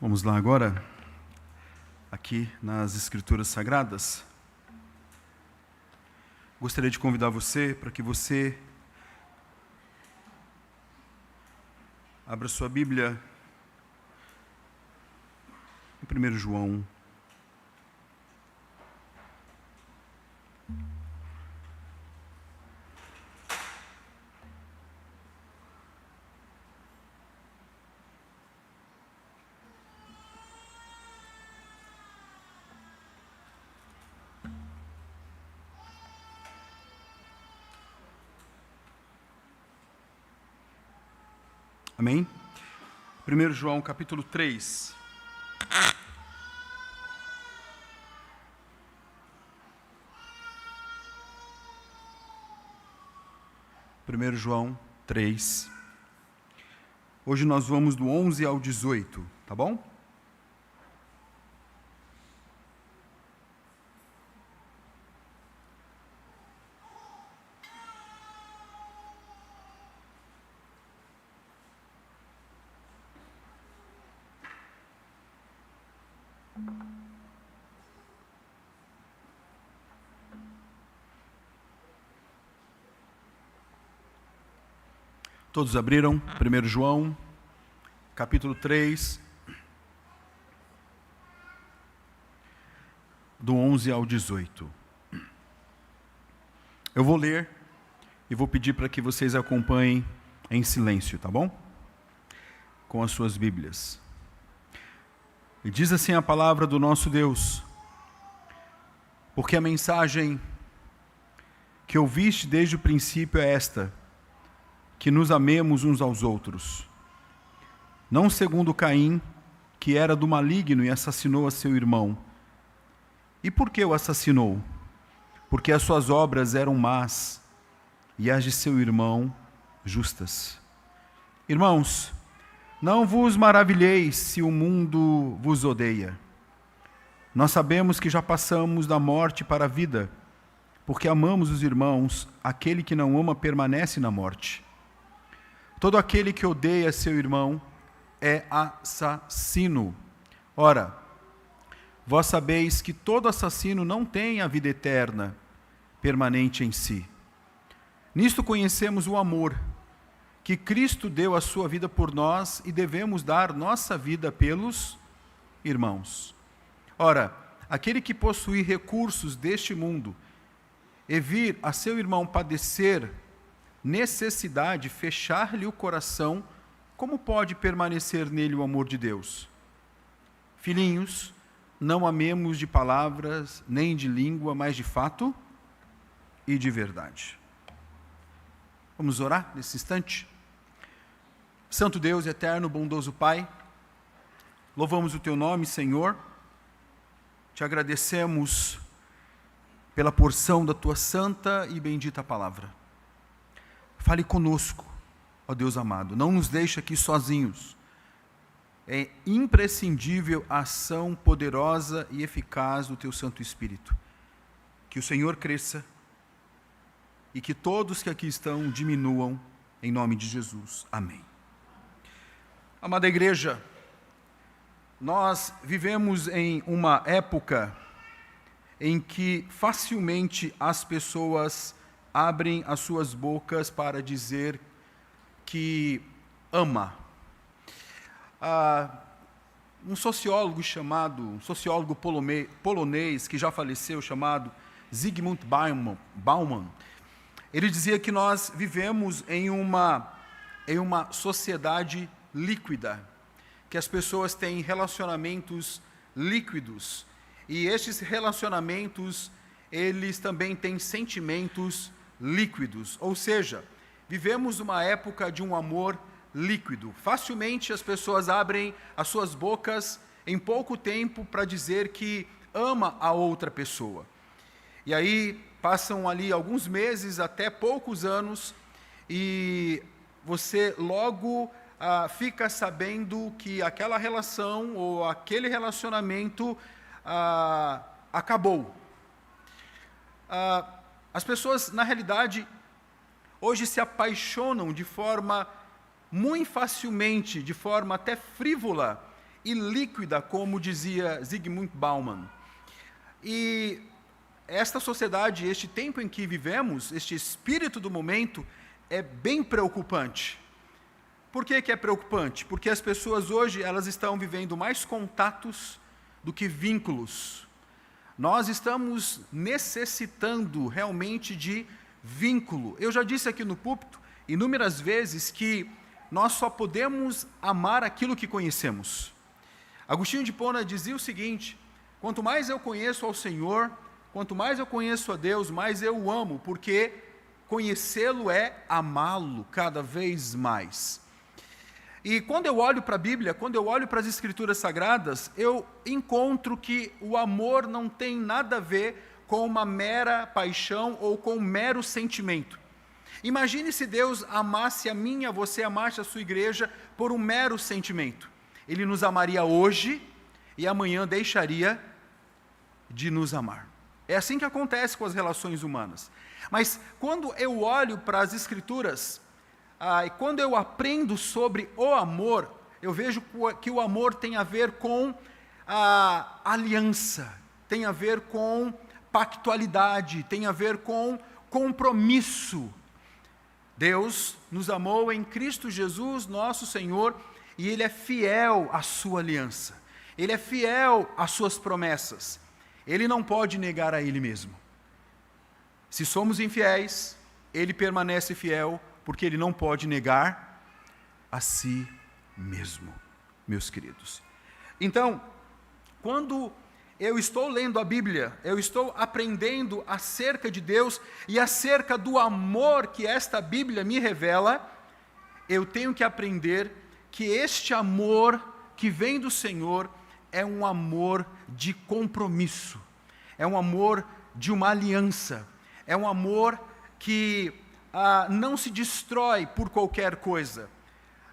Vamos lá agora, aqui nas Escrituras Sagradas. Gostaria de convidar você para que você abra sua Bíblia em 1 João. Amém? 1 João capítulo 3. Primeiro João 3. Hoje nós vamos do 11 ao 18, tá bom? Todos abriram? 1 João, capítulo 3, do 11 ao 18. Eu vou ler e vou pedir para que vocês acompanhem em silêncio, tá bom? Com as suas Bíblias. E diz assim a palavra do nosso Deus: porque a mensagem que ouviste desde o princípio é esta, que nos amemos uns aos outros. Não segundo Caim, que era do maligno e assassinou a seu irmão. E por que o assassinou? Porque as suas obras eram más e as de seu irmão justas. Irmãos, não vos maravilheis se o mundo vos odeia. Nós sabemos que já passamos da morte para a vida, porque amamos os irmãos. Aquele que não ama permanece na morte. Todo aquele que odeia seu irmão é assassino. Ora, vós sabeis que todo assassino não tem a vida eterna permanente em si. Nisto conhecemos o amor, que Cristo deu a sua vida por nós e devemos dar nossa vida pelos irmãos. Ora, aquele que possuir recursos deste mundo e vir a seu irmão padecer necessidade, fechar-lhe o coração, como pode permanecer nele o amor de Deus? Filhinhos, não amemos de palavras, nem de língua, mas de fato e de verdade. Vamos orar nesse instante? Santo Deus, eterno, bondoso Pai, louvamos o Teu nome, Senhor, te agradecemos pela porção da Tua santa e bendita palavra. Fale conosco, ó Deus amado, não nos deixe aqui sozinhos. É imprescindível a ação poderosa e eficaz do Teu Santo Espírito. Que o Senhor cresça e que todos que aqui estão diminuam, em nome de Jesus. Amém. Amada igreja, nós vivemos em uma época em que facilmente as pessoas abrem as suas bocas para dizer que ama. Um sociólogo polonês que já faleceu, chamado Zygmunt Bauman, ele dizia que nós vivemos em uma sociedade líquida, que as pessoas têm relacionamentos líquidos, e estes relacionamentos, eles também têm sentimentos líquidos, ou seja, vivemos uma época de um amor líquido. Facilmente as pessoas abrem as suas bocas em pouco tempo para dizer que ama a outra pessoa. E aí passam ali alguns meses, até poucos anos, e você logo fica sabendo que aquela relação ou aquele relacionamento acabou. As pessoas, na realidade, hoje se apaixonam de forma muito facilmente, de forma até frívola, e líquida, como dizia Zygmunt Bauman. E esta sociedade, este tempo em que vivemos, este espírito do momento, é bem preocupante. Por que é preocupante? Porque as pessoas hoje, elas estão vivendo mais contatos do que vínculos. Nós estamos necessitando realmente de vínculo. Eu já disse aqui no púlpito inúmeras vezes que nós só podemos amar aquilo que conhecemos. Agostinho de Hipona dizia o seguinte: quanto mais eu conheço ao Senhor, quanto mais eu conheço a Deus, mais eu o amo, porque conhecê-lo é amá-lo cada vez mais. E quando eu olho para a Bíblia, quando eu olho para as Escrituras Sagradas, eu encontro que o amor não tem nada a ver com uma mera paixão ou com um mero sentimento. Imagine se Deus amasse a mim, a você, amasse a sua igreja por um mero sentimento. Ele nos amaria hoje e amanhã deixaria de nos amar. É assim que acontece com as relações humanas. Mas quando eu olho para as Escrituras, e quando eu aprendo sobre o amor, eu vejo que o amor tem a ver com a aliança, tem a ver com pactualidade, tem a ver com compromisso. Deus nos amou em Cristo Jesus, nosso Senhor, e Ele é fiel à sua aliança. Ele é fiel às suas promessas. Ele não pode negar a Ele mesmo. Se somos infiéis, Ele permanece fiel, porque Ele não pode negar a si mesmo, meus queridos. Então, quando eu estou lendo a Bíblia, eu estou aprendendo acerca de Deus e acerca do amor que esta Bíblia me revela, eu tenho que aprender que este amor que vem do Senhor é um amor de compromisso, é um amor de uma aliança, é um amor que não se destrói por qualquer coisa,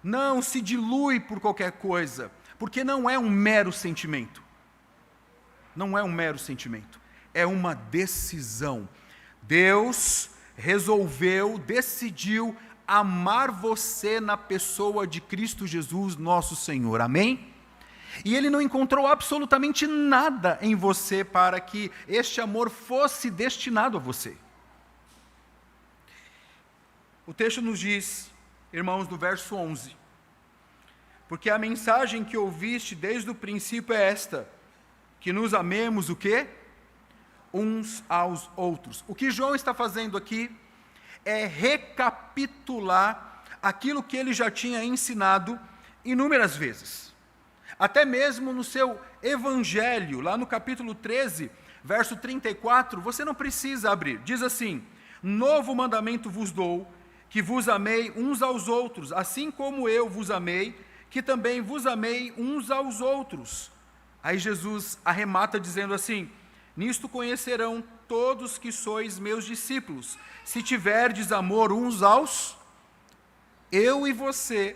não se dilui por qualquer coisa, porque não é um mero sentimento. Não é um mero sentimento, é uma decisão. Deus resolveu, decidiu amar você na pessoa de Cristo Jesus, nosso Senhor. Amém? E Ele não encontrou absolutamente nada em você para que este amor fosse destinado a você. O texto nos diz, irmãos, no verso 11, porque a mensagem que ouviste desde o princípio é esta, que nos amemos o quê? Uns aos outros. O que João está fazendo aqui é recapitular aquilo que ele já tinha ensinado inúmeras vezes. Até mesmo no seu evangelho, lá no capítulo 13, verso 34, você não precisa abrir. Diz assim: novo mandamento vos dou, que vos amei uns aos outros, assim como eu vos amei, que também vos amei uns aos outros. Aí Jesus arremata dizendo assim: nisto conhecerão todos que sois meus discípulos, se tiverdes amor uns aos... Eu e você,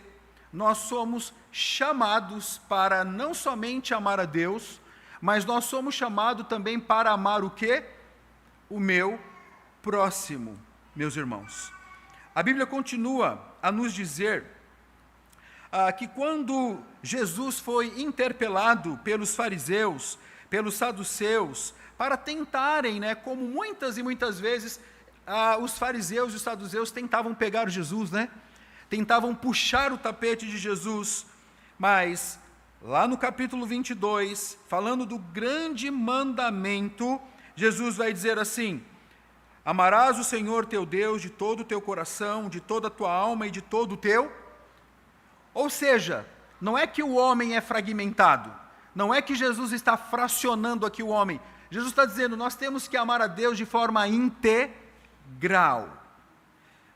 nós somos chamados para não somente amar a Deus, mas nós somos chamados também para amar o quê? O meu próximo, meus irmãos. A Bíblia continua a nos dizer que quando Jesus foi interpelado pelos fariseus, pelos saduceus, para tentarem, como muitas e muitas vezes os fariseus e os saduceus tentavam pegar Jesus, tentavam puxar o tapete de Jesus, mas lá no capítulo 22, falando do grande mandamento, Jesus vai dizer assim: amarás o Senhor teu Deus de todo o teu coração, de toda a tua alma e de todo o teu... Ou seja, não é que o homem é fragmentado, não é que Jesus está fracionando aqui o homem. Jesus está dizendo, nós temos que amar a Deus de forma integral.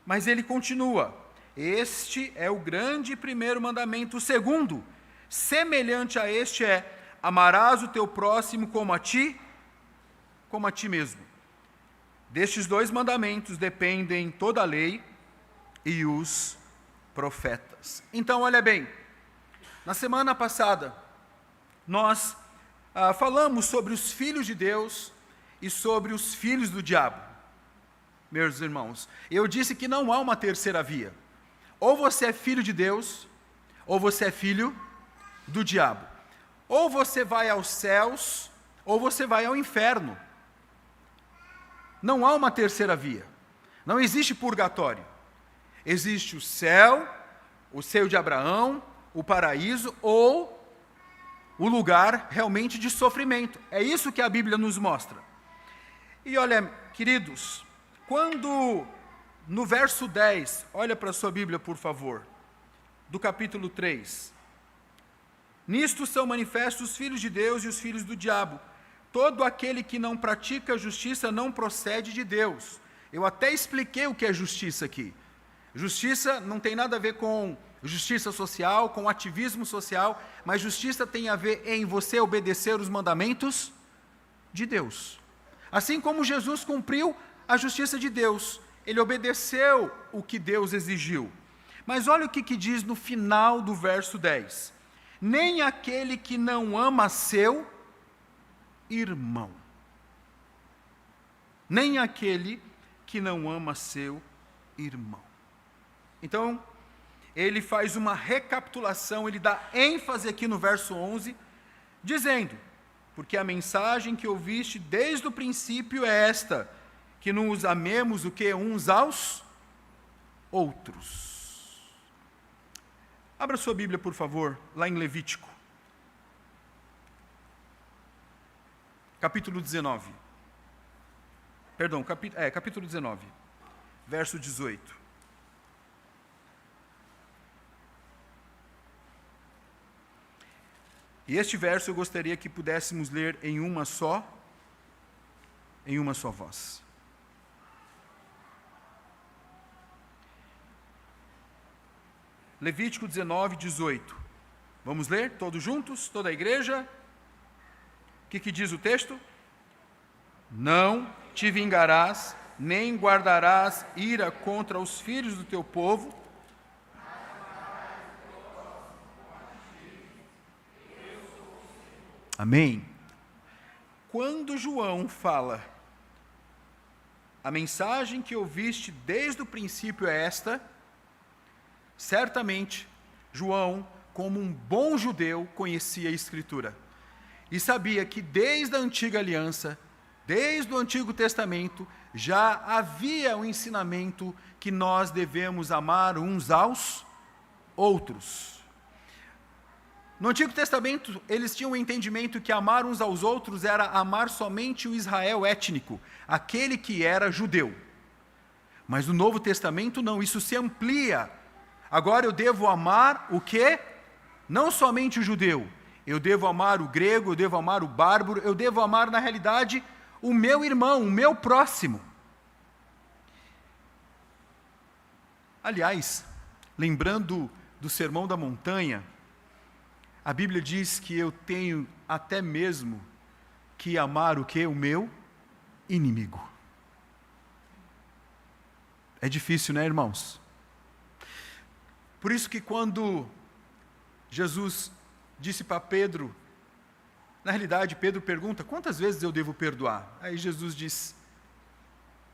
Mas ele continua, este é o grande primeiro mandamento. O segundo, semelhante a este é, amarás o teu próximo como a ti mesmo. Destes dois mandamentos dependem toda a lei e os profetas. Então, olha bem, na semana passada, nós falamos sobre os filhos de Deus e sobre os filhos do diabo. Meus irmãos, eu disse que não há uma terceira via. Ou você é filho de Deus, ou você é filho do diabo. Ou você vai aos céus, ou você vai ao inferno. Não há uma terceira via. Não existe purgatório. Existe o céu, o seio de Abraão, o paraíso, ou o lugar realmente de sofrimento. É isso que a Bíblia nos mostra. E olha, queridos, quando no verso 10, olha para a sua Bíblia, por favor, do capítulo 3. Nisto são manifestos os filhos de Deus e os filhos do diabo. Todo aquele que não pratica a justiça não procede de Deus. Eu até expliquei o que é justiça aqui. Justiça não tem nada a ver com justiça social, com ativismo social, mas justiça tem a ver em você obedecer os mandamentos de Deus. Assim como Jesus cumpriu a justiça de Deus, ele obedeceu o que Deus exigiu. Mas olha o que diz no final do verso 10. Nem aquele que não ama seu irmão. Nem aquele que não ama seu irmão. Então, ele faz uma recapitulação, ele dá ênfase aqui no verso 11, dizendo, porque a mensagem que ouviste desde o princípio é esta, que nos amemos o que? Uns aos outros. Abra sua Bíblia, por favor, lá em Levítico. Capítulo 19. Perdão, capítulo 19, verso 18. E este verso eu gostaria que pudéssemos ler em uma só voz. Levítico 19, 18. Vamos ler todos juntos, toda a igreja? O que diz o texto? Não te vingarás, nem guardarás ira contra os filhos do teu povo, amém? Quando João fala, a mensagem que ouviste desde o princípio é esta, certamente João, como um bom judeu, conhecia a Escritura. E sabia que desde a antiga aliança, desde o Antigo Testamento, já havia um ensinamento que nós devemos amar uns aos outros. No Antigo Testamento, eles tinham o entendimento que amar uns aos outros era amar somente o Israel étnico, aquele que era judeu. Mas no Novo Testamento não, isso se amplia. Agora eu devo amar o quê? Não somente o judeu. Eu devo amar o grego, eu devo amar o bárbaro, eu devo amar, na realidade, o meu irmão, o meu próximo. Aliás, lembrando do Sermão da Montanha, a Bíblia diz que eu tenho até mesmo que amar o quê? O meu inimigo. É difícil, né, irmãos? Por isso que quando Jesus disse para Pedro, na realidade Pedro pergunta, quantas vezes eu devo perdoar? Aí Jesus diz,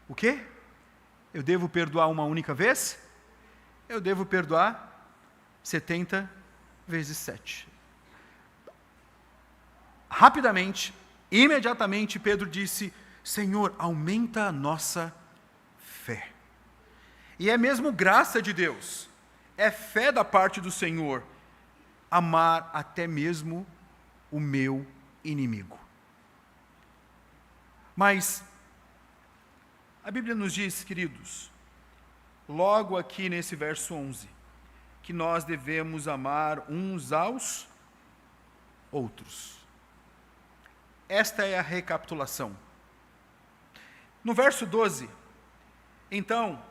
o quê? Eu devo perdoar uma única vez? Eu devo perdoar 70 vezes 7. Rapidamente, imediatamente Pedro disse, Senhor, aumenta a nossa fé. E é mesmo graça de Deus, é fé da parte do Senhor, amar até mesmo o meu inimigo. Mas a Bíblia nos diz, queridos, logo aqui nesse verso 11, que nós devemos amar uns aos outros. Esta é a recapitulação. No verso 12, então,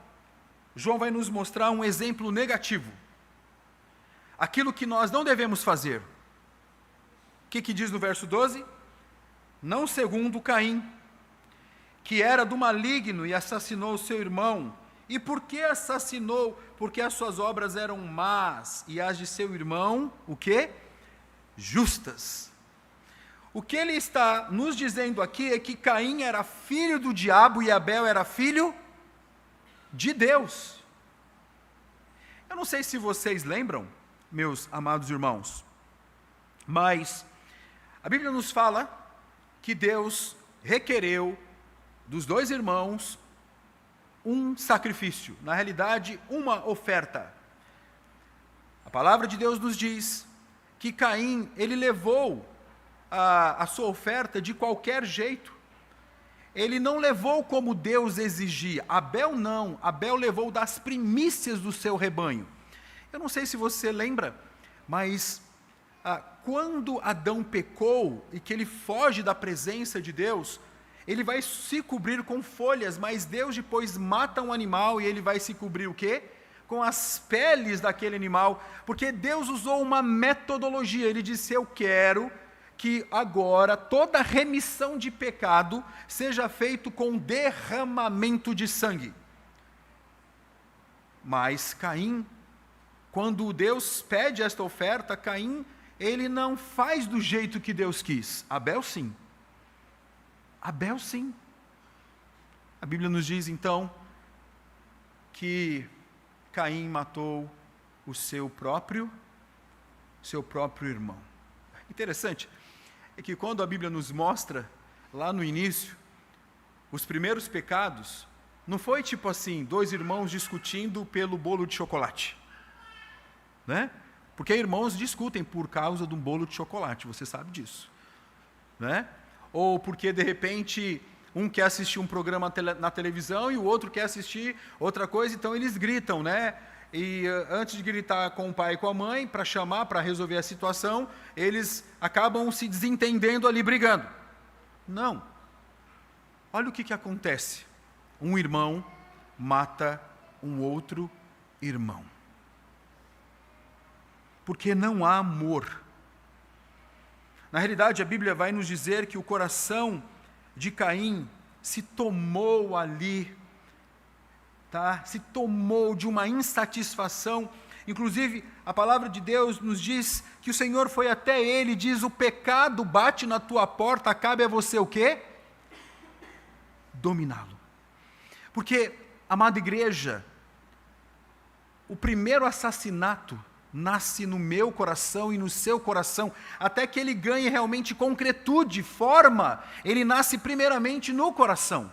João vai nos mostrar um exemplo negativo. Aquilo que nós não devemos fazer. O que diz no verso 12? Não segundo Caim, que era do maligno e assassinou seu irmão. E por que assassinou? Porque as suas obras eram más e as de seu irmão, o quê? Justas. O que ele está nos dizendo aqui é que Caim era filho do diabo e Abel era filho de Deus. Eu não sei se vocês lembram, meus amados irmãos, mas A Bíblia nos fala que Deus requereu dos dois irmãos um sacrifício, na realidade, uma oferta. A palavra de Deus nos diz que Caim, ele levou a sua oferta de qualquer jeito. Ele não levou como Deus exigia. Abel não. Abel levou das primícias do seu rebanho. Eu não sei se você lembra, mas quando Adão pecou e que ele foge da presença de Deus, ele vai se cobrir com folhas, mas Deus depois mata um animal e ele vai se cobrir o quê? Com as peles daquele animal, porque Deus usou uma metodologia. Ele disse: eu quero que agora toda remissão de pecado seja feito com derramamento de sangue. Mas Caim, quando Deus pede esta oferta, Caim, ele não faz do jeito que Deus quis. Abel sim. Abel sim. A Bíblia nos diz então que Caim matou o seu próprio irmão. Interessante é que quando a Bíblia nos mostra, lá no início, os primeiros pecados, não foi tipo assim, dois irmãos discutindo pelo bolo de chocolate, né? Porque irmãos discutem por causa de um bolo de chocolate, você sabe disso, né? Ou porque de repente um quer assistir um programa na televisão e o outro quer assistir outra coisa, então eles gritam, né? E antes de gritar com o pai e com a mãe, para chamar, para resolver a situação, eles acabam se desentendendo ali, brigando. Não. Olha o que acontece. Um irmão mata um outro irmão. Porque não há amor. Na realidade, a Bíblia vai nos dizer que o coração de Caim se tomou ali, se tomou de uma insatisfação. Inclusive, a palavra de Deus nos diz que o Senhor foi até ele e diz: o pecado bate na tua porta, cabe a você o quê? Dominá-lo. Porque, amada igreja, o primeiro assassinato nasce no meu coração e no seu coração, até que ele ganhe realmente concretude, forma, ele nasce primeiramente no coração.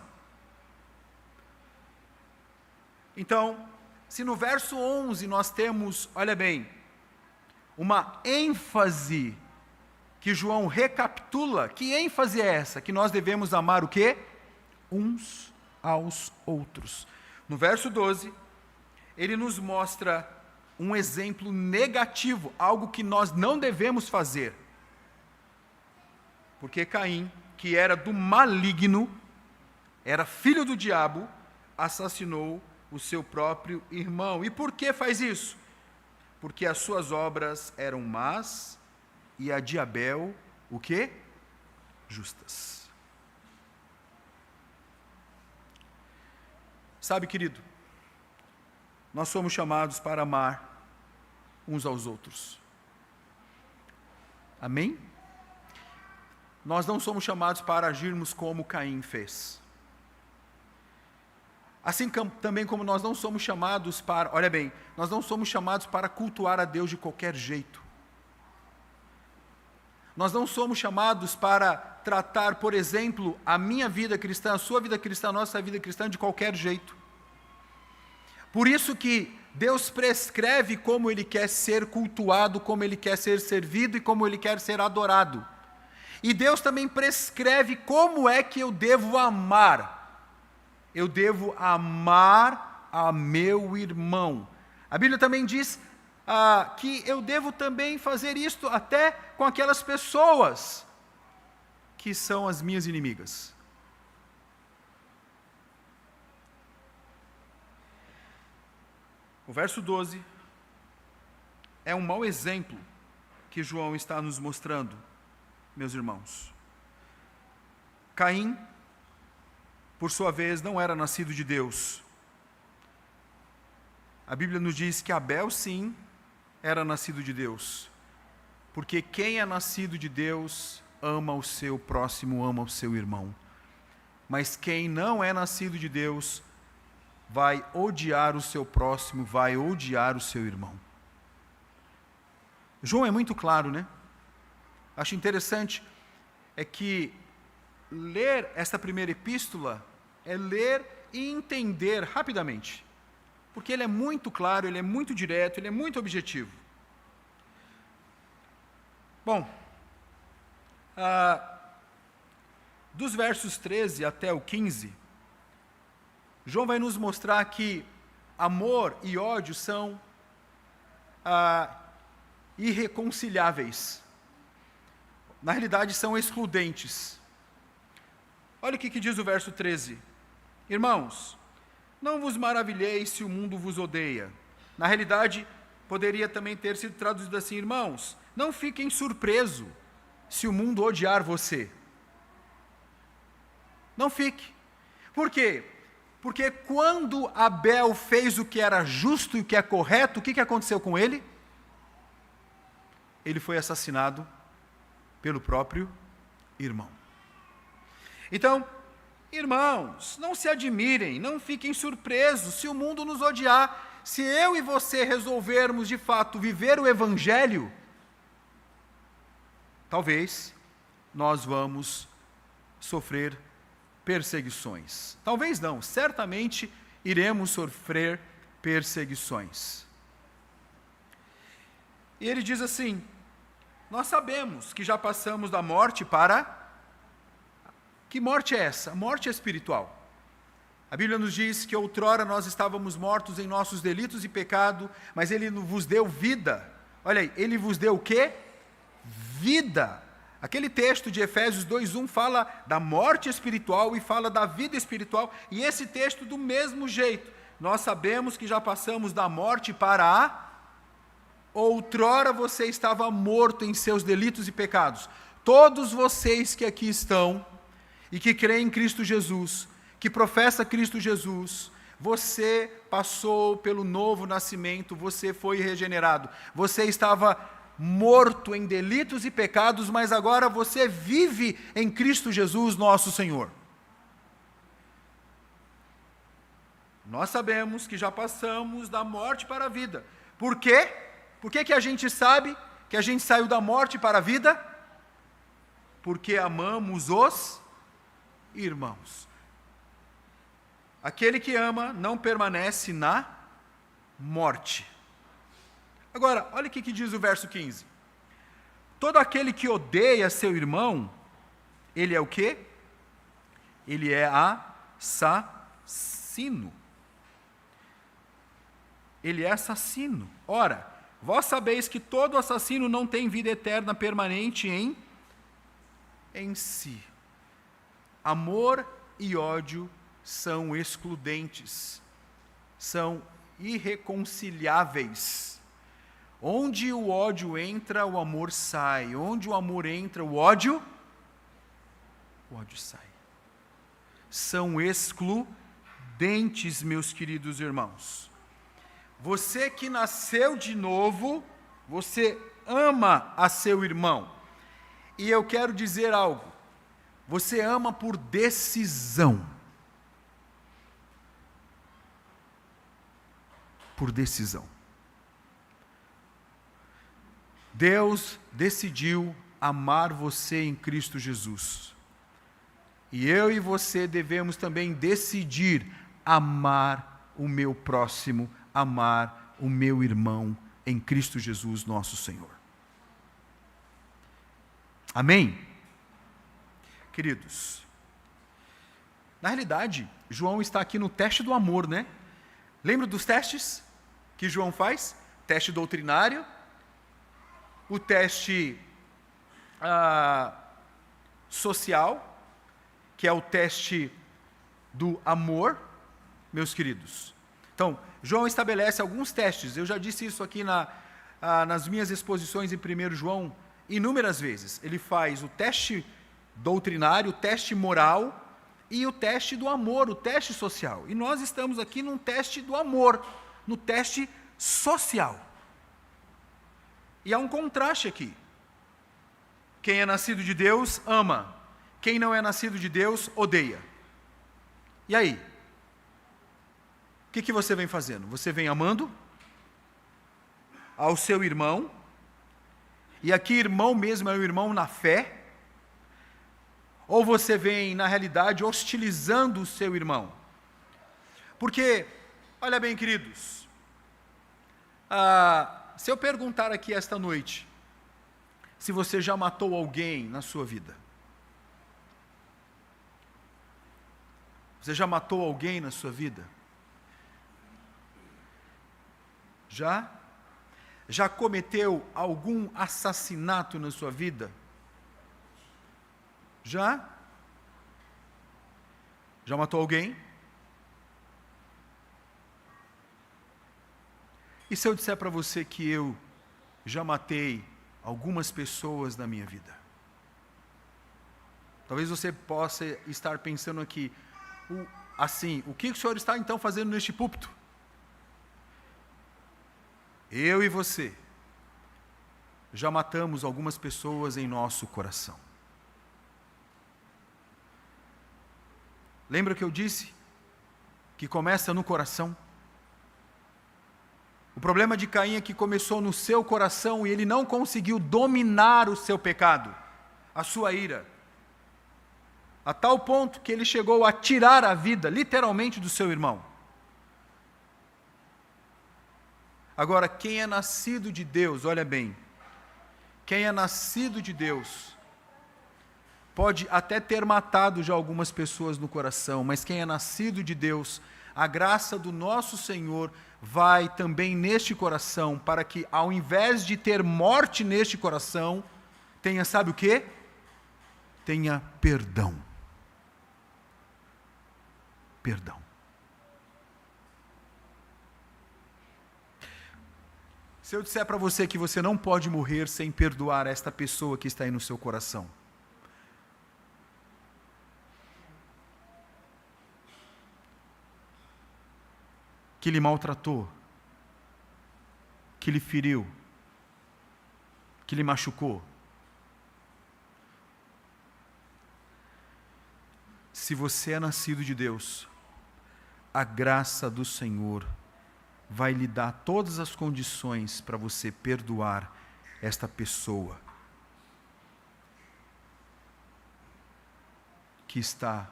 Então, se no verso 11 nós temos, olha bem, uma ênfase que João recapitula, que ênfase é essa? Que nós devemos amar o quê? Uns aos outros. No verso 12, ele nos mostra um exemplo negativo, algo que nós não devemos fazer. Porque Caim, que era do maligno, era filho do diabo, assassinou o seu próprio irmão. E por que faz isso? Porque as suas obras eram más e a de Abel, o quê? Justas. Sabe, querido, nós somos chamados para amar uns aos outros. Amém? Nós não somos chamados para agirmos como Caim fez. Assim também como nós não somos chamados para, olha bem, nós não somos chamados para cultuar a Deus de qualquer jeito. Nós não somos chamados para tratar, por exemplo, a minha vida cristã, a sua vida cristã, a nossa vida cristã de qualquer jeito. Por isso que Deus prescreve como Ele quer ser cultuado, como Ele quer ser servido e como Ele quer ser adorado. E Deus também prescreve como é que eu devo amar. Eu devo amar a meu irmão. A Bíblia também diz que eu devo também fazer isto até com aquelas pessoas que são as minhas inimigas. O verso 12 é um mau exemplo que João está nos mostrando, meus irmãos. Caim, por sua vez, não era nascido de Deus. A Bíblia nos diz que Abel, sim, era nascido de Deus. Porque quem é nascido de Deus ama o seu próximo, ama o seu irmão. Mas quem não é nascido de Deus vai odiar o seu próximo, vai odiar o seu irmão. João é muito claro, né? Acho interessante é que ler esta primeira epístola é ler e entender rapidamente, porque ele é muito claro, ele é muito direto, ele é muito objetivo. Bom, dos versos 13 até o 15, João vai nos mostrar que amor e ódio são irreconciliáveis. Na realidade, são excludentes. Olha o que diz o verso 13. Irmãos, não vos maravilheis se o mundo vos odeia. Na realidade, poderia também ter sido traduzido assim: irmãos, não fiquem surpresos se o mundo odiar você. Não fique. Por quê? Porque quando Abel fez o que era justo e o que é correto, o que aconteceu com ele? Ele foi assassinado pelo próprio irmão. Então, irmãos, não se admirem, não fiquem surpresos se o mundo nos odiar. Se eu e você resolvermos de fato viver o Evangelho, talvez nós vamos sofrer perseguições. Talvez não, certamente iremos sofrer perseguições. E ele diz assim: nós sabemos que já passamos da morte para... Que morte é essa? Morte espiritual. A Bíblia nos diz que outrora nós estávamos mortos em nossos delitos e pecado, mas Ele vos deu vida. Olha aí, Ele vos deu o quê? Vida. Aquele texto de Efésios 2:1 fala da morte espiritual e fala da vida espiritual, e esse texto do mesmo jeito. Nós sabemos que já passamos da morte para a... Outrora você estava morto em seus delitos e pecados. Todos vocês que aqui estão e que creem em Cristo Jesus, que professa Cristo Jesus, você passou pelo novo nascimento, você foi regenerado. Você estava morto em delitos e pecados, mas agora você vive em Cristo Jesus, nosso Senhor. Nós sabemos que já passamos da morte para a vida. Por quê? Por que a gente sabe que a gente saiu da morte para a vida? Porque amamos os irmãos. Aquele que ama não permanece na morte. Agora, olha o que diz o verso 15. Todo aquele que odeia seu irmão, ele é o quê? Ele é assassino. Ele é assassino. Ora, vós sabeis que todo assassino não tem vida eterna permanente em si. Amor e ódio são excludentes, são irreconciliáveis. Onde o ódio entra, o amor sai. Onde o amor entra, o ódio sai. São excludentes, meus queridos irmãos. Você que nasceu de novo, você ama a seu irmão. E eu quero dizer algo. Você ama por decisão. Por decisão. Deus decidiu amar você em Cristo Jesus. E eu e você devemos também decidir amar o meu próximo, amar o meu irmão em Cristo Jesus, nosso Senhor. Amém? Queridos, na realidade, João está aqui no teste do amor, né? Lembra dos testes que João faz? Teste doutrinário, o teste social, que é o teste do amor, meus queridos. Então, João estabelece alguns testes. Eu já disse isso aqui nas minhas exposições em 1 João inúmeras vezes. Ele faz o teste doutrinário, o teste moral e o teste do amor, o teste social. E nós estamos aqui num teste do amor, no teste social. E há um contraste aqui. Quem é nascido de Deus, ama. Quem não é nascido de Deus, odeia. E aí? O que você vem fazendo? Você vem amando ao seu irmão, e aqui irmão mesmo é o irmão na fé. ou você vem, na realidade, hostilizando o seu irmão? Porque, olha bem, queridos, se eu perguntar aqui esta noite, se você já matou alguém na sua vida, você já matou alguém na sua vida? Já? Já cometeu algum assassinato na sua vida? Já? Já matou alguém? E se eu disser para você que eu já matei algumas pessoas na minha vida? Talvez você possa estar pensando aqui, assim, o que o senhor está então fazendo neste púlpito? Eu e você já matamos algumas pessoas em nosso coração. Lembra que eu disse que começa no coração? O problema de Caim é que começou no seu coração e ele não conseguiu dominar o seu pecado, a sua ira, a tal ponto que ele chegou a tirar a vida, literalmente, do seu irmão. Agora, quem é nascido de Deus, olha bem, quem é nascido de Deus, pode até ter matado já algumas pessoas no coração, mas quem é nascido de Deus, a graça do nosso Senhor vai também neste coração, para que ao invés de ter morte neste coração, tenha, sabe o quê? Tenha perdão. Perdão. Se eu disser para você que você não pode morrer sem perdoar esta pessoa que está aí no seu coração, que lhe maltratou, que lhe feriu, que lhe machucou, se você é nascido de Deus, a graça do Senhor vai lhe dar todas as condições para você perdoar esta pessoa que está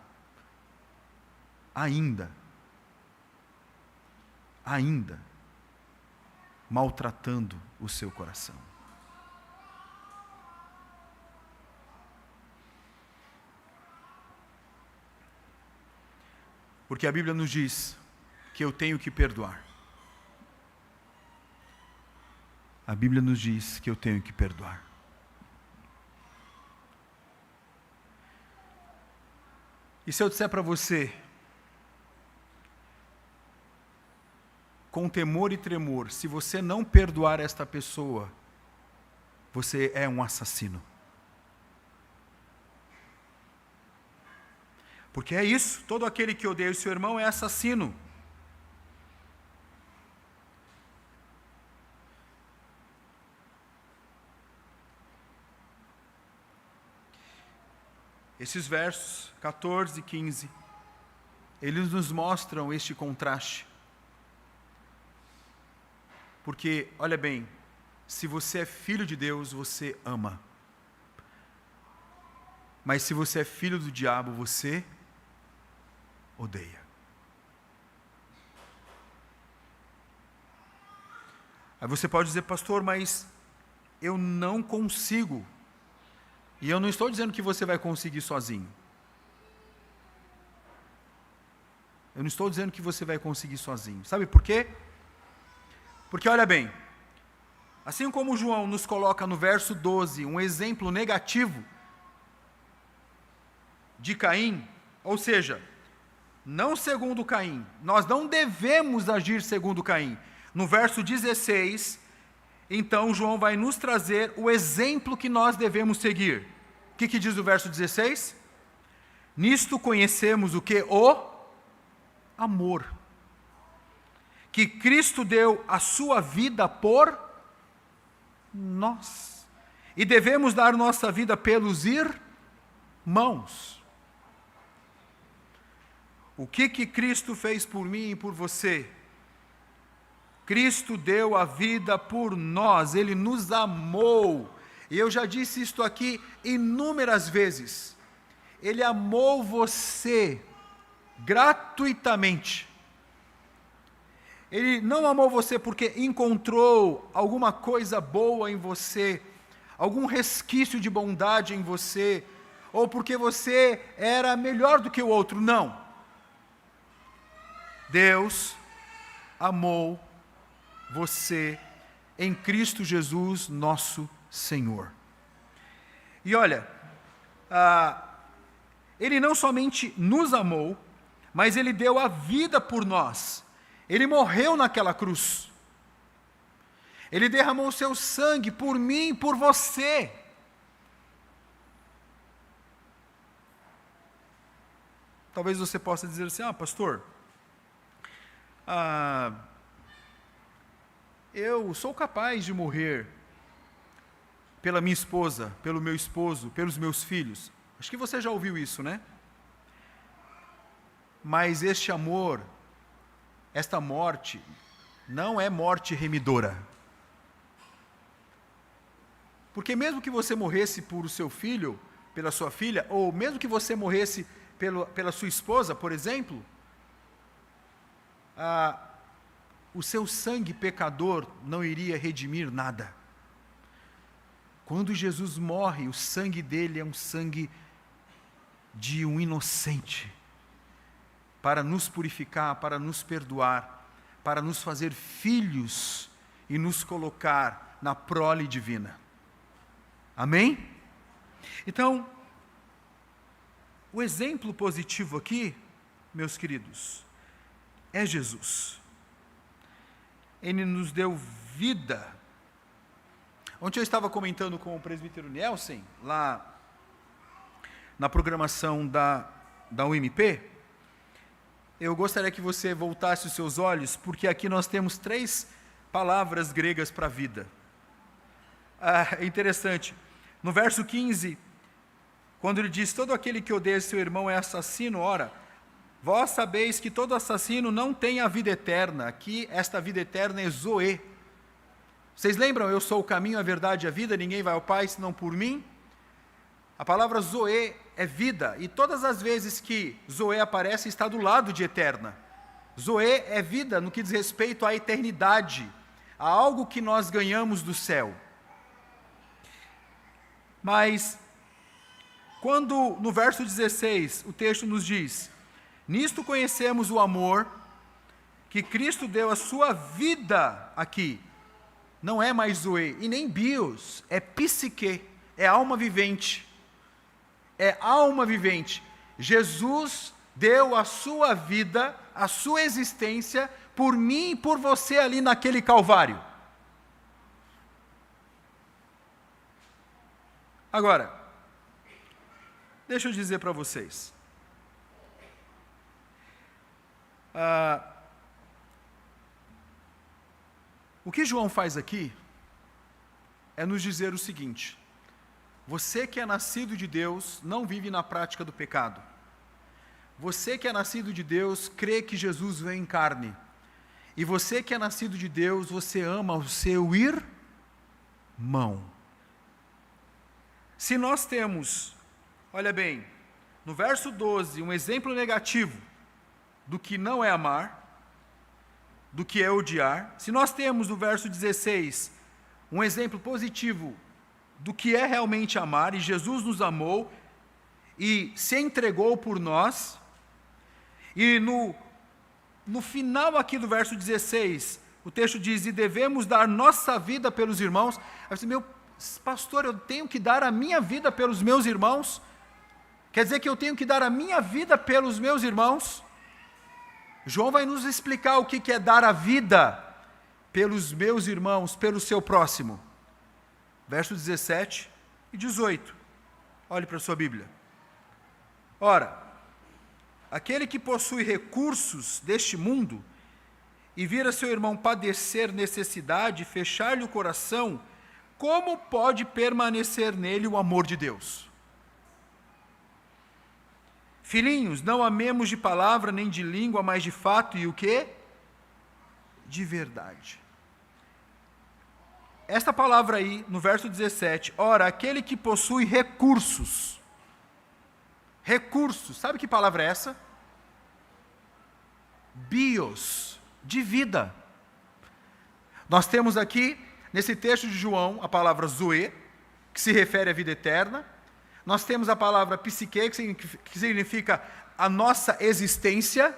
ainda maltratando o seu coração. Porque a Bíblia nos diz que eu tenho que perdoar. A Bíblia nos diz que eu tenho que perdoar. E se eu disser para você, com temor e tremor, se você não perdoar esta pessoa, você é um assassino. Porque é isso, todo aquele que odeia o seu irmão é assassino. Esses versos 14 e 15, eles nos mostram este contraste. Porque, olha bem, se você é filho de Deus, você ama. Mas se você é filho do diabo, você odeia. Aí você pode dizer, pastor, mas eu não consigo. E eu não estou dizendo que você vai conseguir sozinho. Eu não estou dizendo que você vai conseguir sozinho. Sabe por quê? Porque olha bem, assim como João nos coloca no verso 12 um exemplo negativo de Caim, ou seja, não segundo Caim, nós não devemos agir segundo Caim. No verso 16, então João vai nos trazer o exemplo que nós devemos seguir. O que diz o verso 16? Nisto conhecemos o que? O amor. Que Cristo deu a sua vida por nós. E devemos dar nossa vida pelos irmãos. O que Cristo fez por mim e por você? Cristo deu a vida por nós, Ele nos amou. E eu já disse isto aqui inúmeras vezes. Ele amou você gratuitamente. Ele não amou você porque encontrou alguma coisa boa em você, algum resquício de bondade em você, ou porque você era melhor do que o outro. Não. Deus amou você em Cristo Jesus, nosso Senhor. E olha, Ele não somente nos amou, mas Ele deu a vida por nós. Ele morreu naquela cruz. Ele derramou o seu sangue por mim e por você. Talvez você possa dizer assim: pastor, eu sou capaz de morrer pela minha esposa, pelo meu esposo, pelos meus filhos. Acho que você já ouviu isso, né? Mas este amor, esta morte, não é morte remidora. Porque mesmo que você morresse por o seu filho, pela sua filha, ou mesmo que você morresse pela sua esposa, por exemplo, o seu sangue pecador não iria redimir nada. Quando Jesus morre, o sangue dele é um sangue de um inocente, para nos purificar, para nos perdoar, para nos fazer filhos e nos colocar na prole divina. Amém? Então, o exemplo positivo aqui, meus queridos, é Jesus. Ele nos deu vida. Ontem eu estava comentando com o presbítero Nelson, lá na programação da UMP. Eu gostaria que você voltasse os seus olhos, porque aqui nós temos 3 palavras gregas para vida. É interessante. No verso 15, quando ele diz: todo aquele que odeia seu irmão é assassino, ora, vós sabeis que todo assassino não tem a vida eterna. Aqui, esta vida eterna é Zoe. Vocês lembram? Eu sou o caminho, a verdade e a vida, ninguém vai ao Pai senão por mim. A palavra Zoe é vida, e todas as vezes que Zoe aparece, está do lado de eterna. Zoe é vida no que diz respeito à eternidade, a algo que nós ganhamos do céu. Mas, quando no verso 16 o texto nos diz: nisto conhecemos o amor, que Cristo deu a sua vida aqui, não é mais Zoe, e nem bios, é psique, é alma vivente. É alma vivente. Jesus deu a sua vida, a sua existência, por mim e por você ali naquele Calvário. Agora, deixa eu dizer para vocês. O que João faz aqui é nos dizer o seguinte: você que é nascido de Deus não vive na prática do pecado. Você que é nascido de Deus crê que Jesus veio em carne. E você que é nascido de Deus, você ama o seu irmão. Se nós temos, olha bem, no verso 12, um exemplo negativo do que não é amar, do que é odiar. Se nós temos no verso 16 um exemplo positivo do que é realmente amar, e Jesus nos amou e se entregou por nós, e no final aqui do verso 16, o texto diz: e devemos dar nossa vida pelos irmãos. Eu disse: meu pastor, eu tenho que dar a minha vida pelos meus irmãos? Quer dizer que eu tenho que dar a minha vida pelos meus irmãos? João vai nos explicar o que é dar a vida pelos meus irmãos, pelo seu próximo. Versos 17 e 18. Olhe para a sua Bíblia. Ora, aquele que possui recursos deste mundo e vira seu irmão padecer necessidade e fechar-lhe o coração, como pode permanecer nele o amor de Deus? Filhinhos, não amemos de palavra nem de língua, mas de fato e o quê? De verdade. Esta palavra aí, no verso 17, ora, aquele que possui recursos. recursos. Sabe que palavra é essa? Bios, de vida. Nós temos aqui, nesse texto de João, a palavra zoe, que se refere à vida eterna. Nós temos a palavra psique, que significa a nossa existência.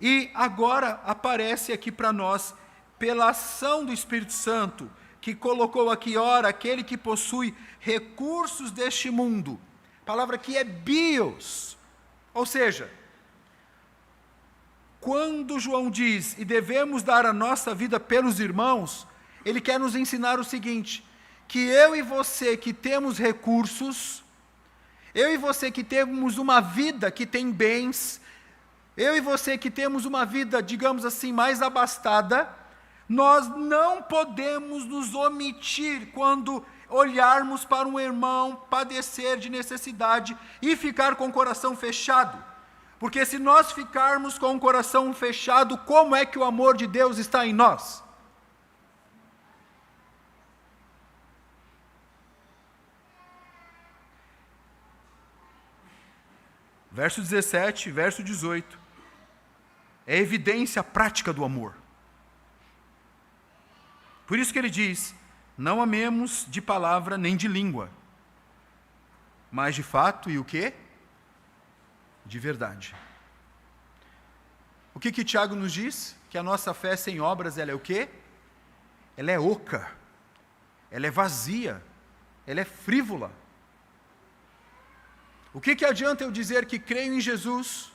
E agora aparece aqui para nós, pela ação do Espírito Santo, que colocou aqui, ora, aquele que possui recursos deste mundo. A palavra aqui é bios. Ou seja, quando João diz, e devemos dar a nossa vida pelos irmãos, ele quer nos ensinar o seguinte, que eu e você que temos recursos, eu e você que temos uma vida que tem bens, eu e você que temos uma vida, digamos assim, mais abastada, nós não podemos nos omitir quando olharmos para um irmão padecer de necessidade e ficar com o coração fechado. Porque se nós ficarmos com o coração fechado, como é que o amor de Deus está em nós? Verso 17, verso 18. É evidência prática do amor. Por isso que ele diz, não amemos de palavra nem de língua, mas de fato e o quê? De verdade. O que Tiago nos diz? Que a nossa fé sem obras, ela é o quê? Ela é oca, ela é vazia, ela é frívola. O que adianta eu dizer que creio em Jesus,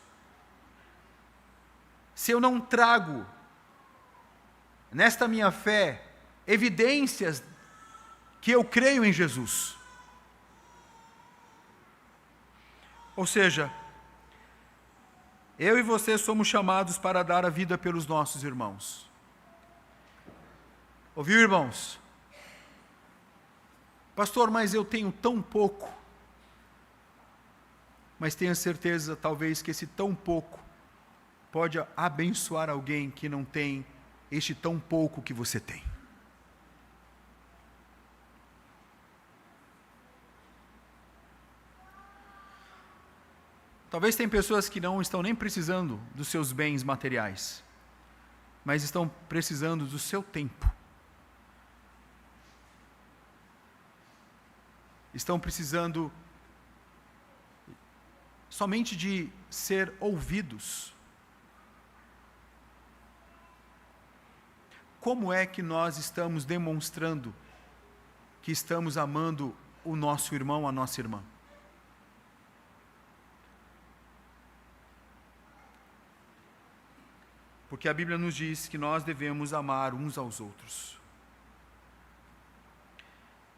se eu não trago nesta minha fé evidências que eu creio em Jesus? Ou seja, eu e você somos chamados para dar a vida pelos nossos irmãos. Ouviu, irmãos? Pastor, mas eu tenho tão pouco. Mas tenha certeza, talvez, que esse tão pouco pode abençoar alguém que não tem este tão pouco que você tem. Talvez tem pessoas que não estão nem precisando dos seus bens materiais, mas estão precisando do seu tempo. Estão precisando somente de ser ouvidos. Como é que nós estamos demonstrando que estamos amando o nosso irmão, a nossa irmã? Porque a Bíblia nos diz que nós devemos amar uns aos outros.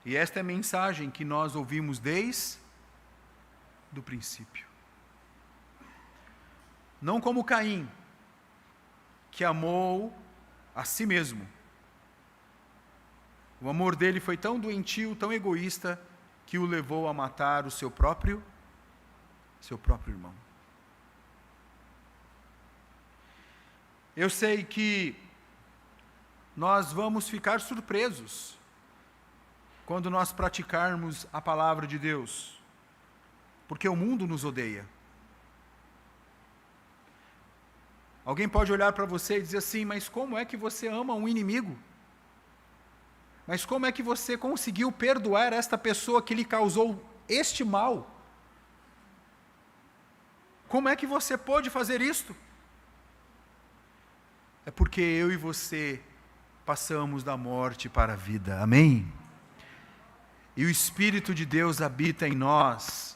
E esta é a mensagem que nós ouvimos desde o princípio. Não como Caim, que amou a si mesmo. O amor dele foi tão doentio, tão egoísta, que o levou a matar o seu próprio irmão. Eu sei que nós vamos ficar surpresos quando nós praticarmos a palavra de Deus, porque o mundo nos odeia. Alguém pode olhar para você e dizer assim, mas como é que você ama um inimigo? Mas como é que você conseguiu perdoar esta pessoa que lhe causou este mal? Como é que você pôde fazer isto? É porque eu e você passamos da morte para a vida, amém? E o Espírito de Deus habita em nós,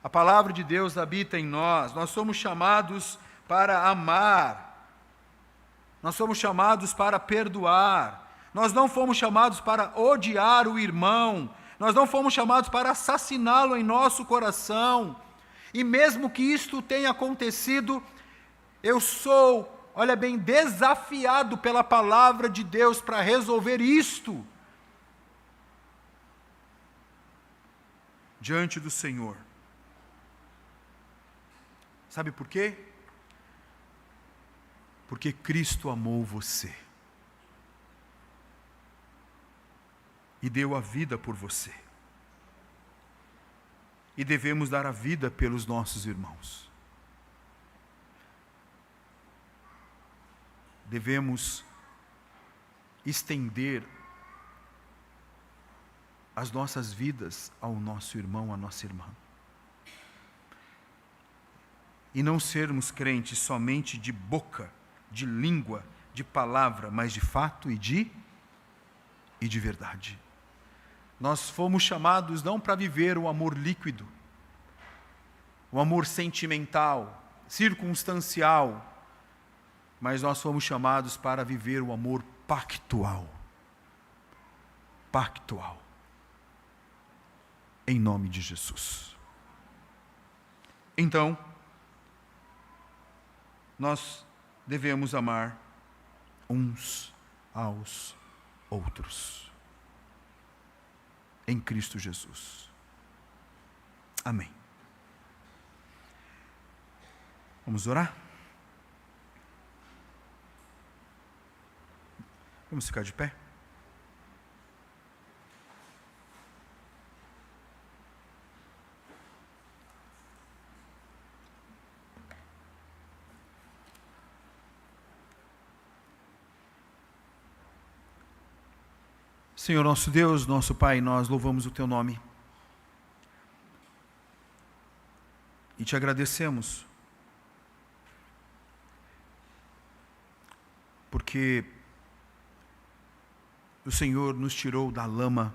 a palavra de Deus habita em nós, nós somos chamados para amar, nós somos chamados para perdoar, nós não fomos chamados para odiar o irmão, nós não fomos chamados para assassiná-lo em nosso coração, e mesmo que isto tenha acontecido, eu sou, olha bem, desafiado pela palavra de Deus para resolver isto diante do Senhor. Sabe por quê? Porque Cristo amou você e deu a vida por você. e devemos dar a vida pelos nossos irmãos. Devemos estender as nossas vidas ao nosso irmão, à nossa irmã. E não sermos crentes somente de boca, de língua, de palavra, mas de fato e de verdade. Nós fomos chamados não para viver o amor líquido, o amor sentimental, circunstancial, mas nós fomos chamados para viver o amor pactual. Pactual. Em nome de Jesus. Então, nós devemos amar uns aos outros. Em Cristo Jesus. Amém. Vamos orar? Vamos ficar de pé? Senhor nosso Deus, nosso Pai, nós louvamos o Teu nome e Te agradecemos porque o Senhor nos tirou da lama,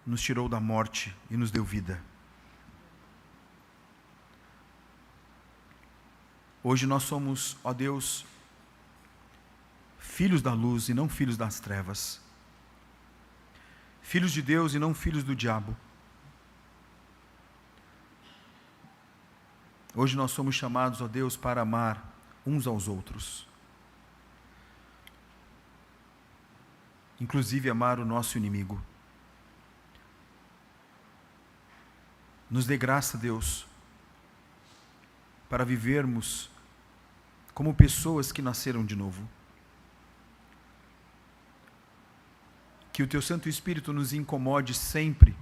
nos tirou da morte e nos deu vida. Hoje nós somos, ó Deus, filhos da luz e não filhos das trevas. Filhos de Deus e não filhos do diabo. Hoje nós somos chamados, ó Deus, para amar uns aos outros. Inclusive amar o nosso inimigo. Nos dê graça, Deus, para vivermos como pessoas que nasceram de novo. Que o Teu Santo Espírito nos incomode sempre,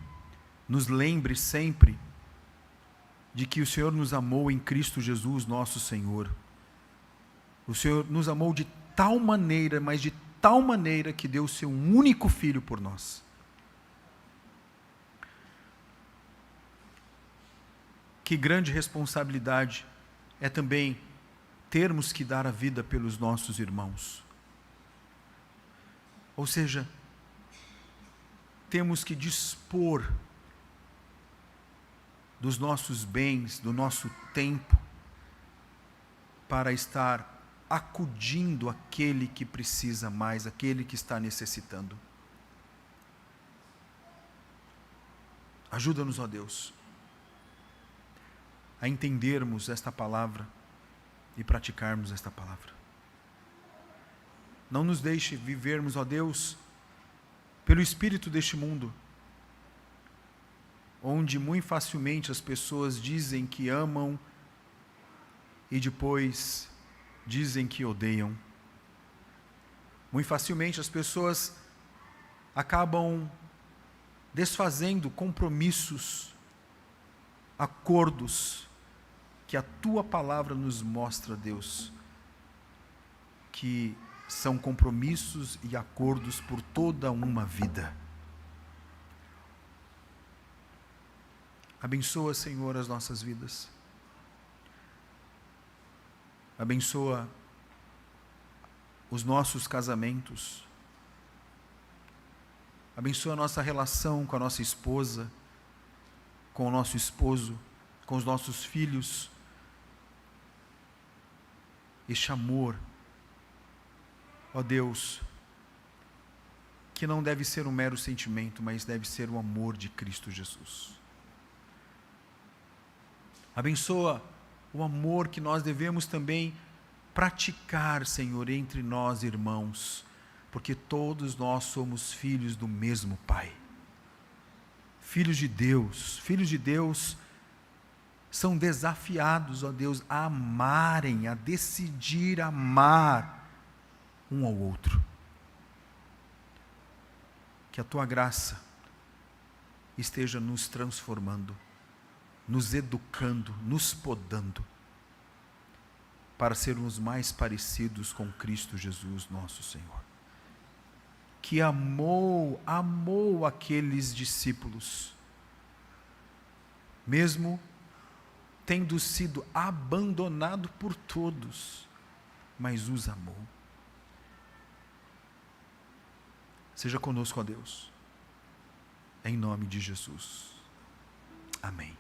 nos lembre sempre de que o Senhor nos amou em Cristo Jesus, nosso Senhor. O Senhor nos amou de tal maneira, mas de tal maneira que deu o Seu único Filho por nós. Que grande responsabilidade é também termos que dar a vida pelos nossos irmãos. Ou seja, temos que dispor dos nossos bens, do nosso tempo, para estar acudindo aquele que precisa mais, aquele que está necessitando. Ajuda-nos, ó Deus, a entendermos esta palavra e praticarmos esta palavra. Não nos deixe vivermos, ó Deus, pelo espírito deste mundo, onde muito facilmente as pessoas dizem que amam e depois dizem que odeiam. Muito facilmente as pessoas acabam desfazendo compromissos, acordos que a Tua palavra nos mostra, Deus, que são compromissos e acordos por toda uma vida. Abençoa, Senhor, as nossas vidas. Abençoa os nossos casamentos. Abençoa a nossa relação com a nossa esposa, com o nosso esposo, com os nossos filhos. Este amor, ó Deus, que não deve ser um mero sentimento, mas deve ser o amor de Cristo Jesus. Abençoa o amor que nós devemos também praticar, Senhor, entre nós irmãos, porque todos nós somos filhos do mesmo Pai. Filhos de Deus são desafiados, ó Deus, a amarem, a decidir amar um ao outro. Que a Tua graça esteja nos transformando, nos educando, nos podando, para sermos mais parecidos com Cristo Jesus, nosso Senhor, que amou aqueles discípulos, mesmo tendo sido abandonado por todos, mas os amou. Seja conosco, ó Deus, em nome de Jesus. Amém.